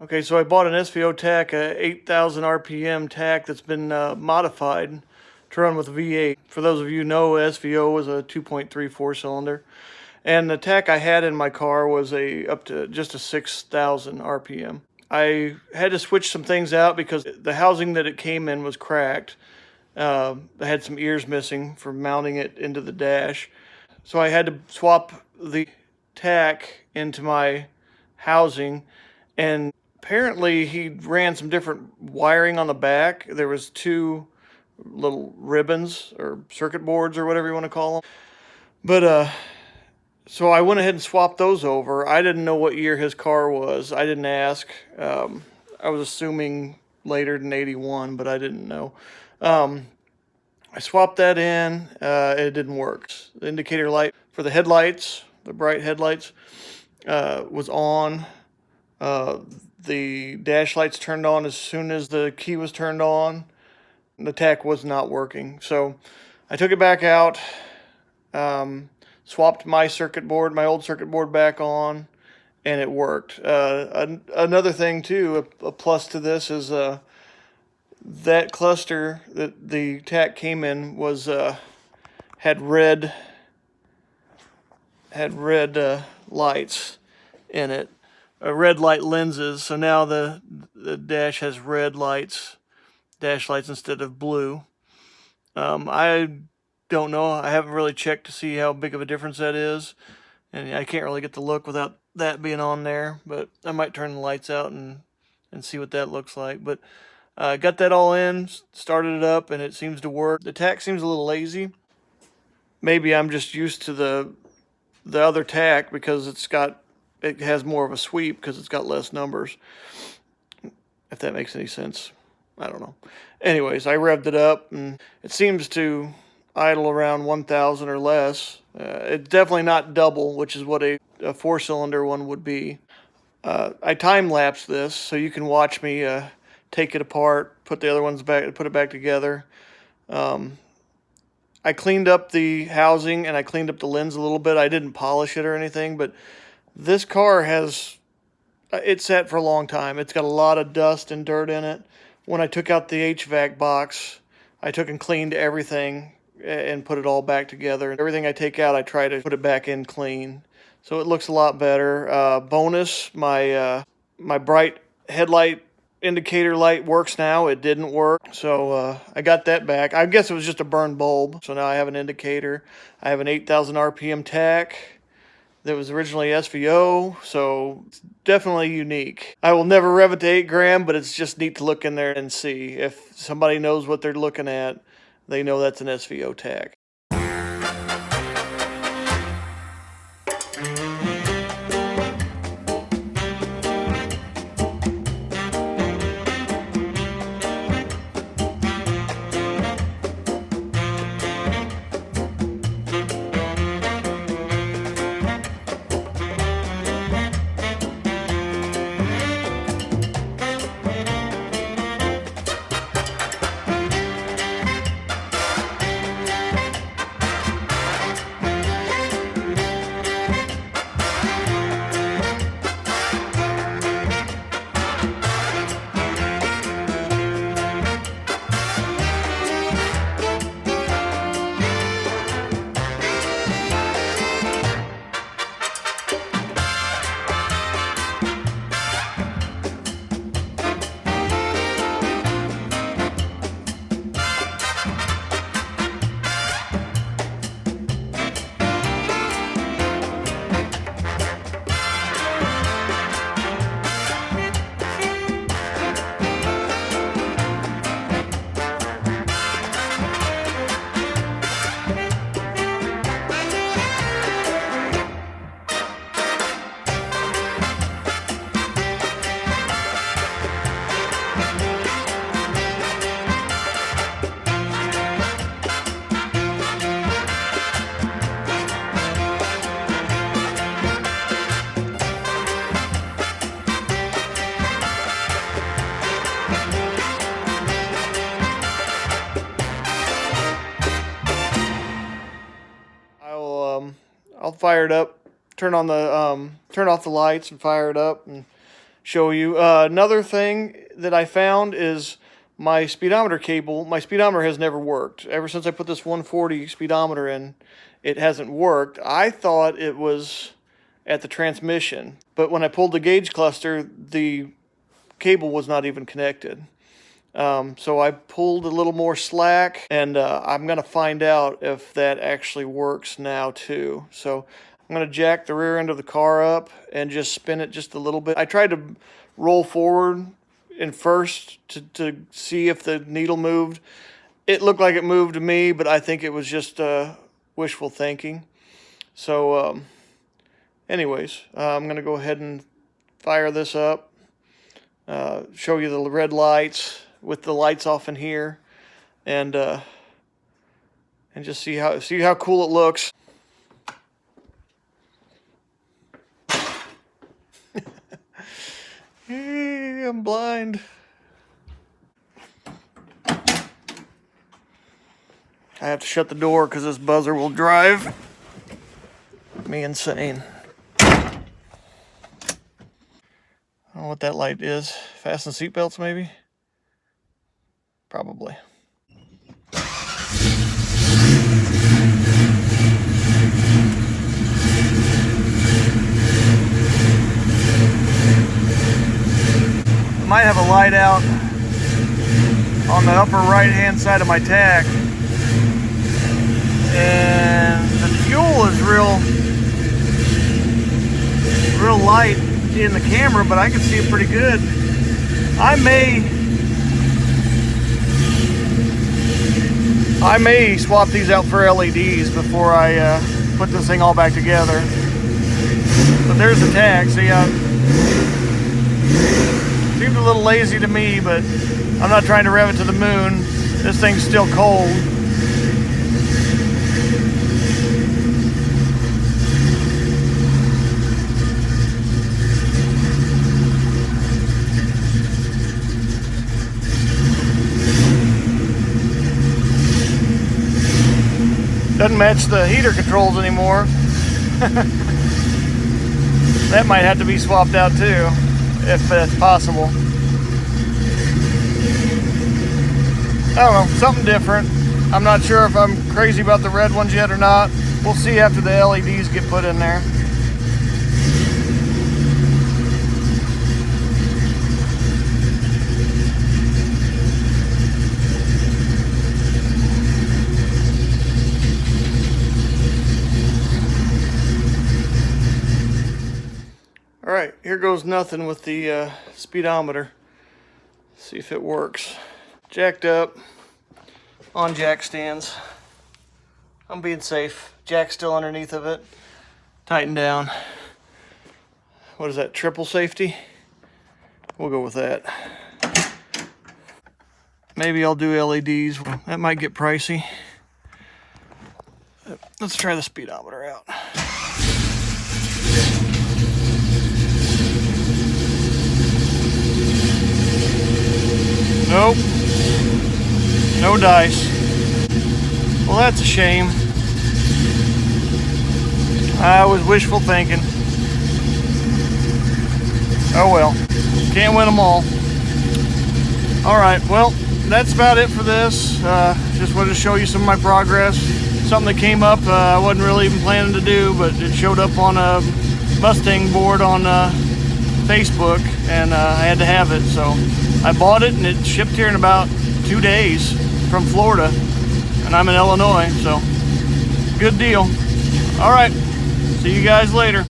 Okay, so I bought an SVO Tach, a 8,000 RPM Tach that's been modified to run with a V8. For those of you who know, SVO was a 2.34 cylinder, and the Tach I had in my car was up to just a 6,000 RPM. I had to switch some things out because the housing that it came in was cracked. I had some ears missing from mounting it into the dash, so I had to swap the Tach into my housing, and apparently he ran some different wiring on the back. There was two little ribbons or circuit boards or whatever you want to call them. But so I went ahead and swapped those over. I didn't know what year his car was. I didn't ask. I was assuming later than 81, but I didn't know. I swapped that in. It didn't work. The indicator light for the headlights, the bright headlights, was on. The dash lights turned on as soon as the key was turned on. The Tach was not working. So I took it back out, swapped my old circuit board back on, and it worked. Another thing too, a plus to this is that cluster that the Tach came in was had red lights in it, red light lenses. So now the dash has red lights, dash lights instead of blue. I don't know. I haven't really checked to see how big of a difference that is, and I can't really get the look without that being on there. But I might turn the lights out and see what that looks like. But got that all in, started it up, and it seems to work. The Tach seems a little lazy. Maybe I'm just used to the other Tach because it has more of a sweep because it's got less numbers. If that makes any sense. I don't know. Anyways, I revved it up and it seems to idle around 1,000 or less. It's definitely not double, which is what a four-cylinder one would be. I time-lapse this so you can watch me take it apart, put the other ones back, put it back together. I cleaned up the housing and I cleaned up the lens a little bit. I didn't polish it or anything, but this car it sat for a long time. It's got a lot of dust and dirt in it. When I took out the HVAC box, I took and cleaned everything and put it all back together. Everything I take out, I try to put it back in clean. So it looks a lot better. Bonus, my bright headlight indicator light works now. It didn't work, so I got that back. I guess it was just a burned bulb. So now I have an indicator. I have an 8,000 RPM Tach that was originally SVO, so it's definitely unique. I will never rev it to 8 gram, but it's just neat to look in there and see. If somebody knows what they're looking at, they know that's an SVO Tach. I'll fire it up, turn off the lights and fire it up, and show you. Another thing that I found is my speedometer cable. My speedometer has never worked. Ever since I put this 140 speedometer in, it hasn't worked. I thought it was at the transmission, but when I pulled the gauge cluster, the cable was not even connected. So I pulled a little more slack, and I'm going to find out if that actually works now too. So I'm going to jack the rear end of the car up and just spin it just a little bit. I tried to roll forward in first to see if the needle moved. It looked like it moved to me, but I think it was just wishful thinking. So anyways, I'm going to go ahead and fire this up, show you the red lights with the lights off in here, and just see how cool it looks. Hey, I'm blind. I have to shut the door because this buzzer will drive me insane. I don't know what that light is. Fasten seatbelts, maybe? Probably. Might have a light out on the upper right hand side of my tach, and the fuel is real light in the camera, but I can see it pretty good. I may swap these out for LEDs before I put this thing all back together. But there's the tag. See, seemed a little lazy to me, but I'm not trying to rev it to the moon. This thing's still cold. Doesn't match the heater controls anymore. That might have to be swapped out too, if that's possible. I don't know, something different. I'm not sure if I'm crazy about the red ones yet or not. We'll see after the LEDs get put in there. All right, here goes nothing with the speedometer. See if it works. Jacked up on jack stands. I'm being safe. Jack's still underneath of it. Tighten down. What is that, triple safety? We'll go with that. Maybe I'll do LEDs. That might get pricey. Let's try the speedometer out. Nope. No dice. Well, that's a shame. I was wishful thinking. Oh well. Can't win them all. Alright, well, that's about it for this. Just wanted to show you some of my progress. Something that came up I wasn't really even planning to do, but it showed up on a Mustang board on Facebook, and I had to have it, so I bought it, and it shipped here in about 2 days from Florida, and I'm in Illinois, so good deal. All right, see you guys later.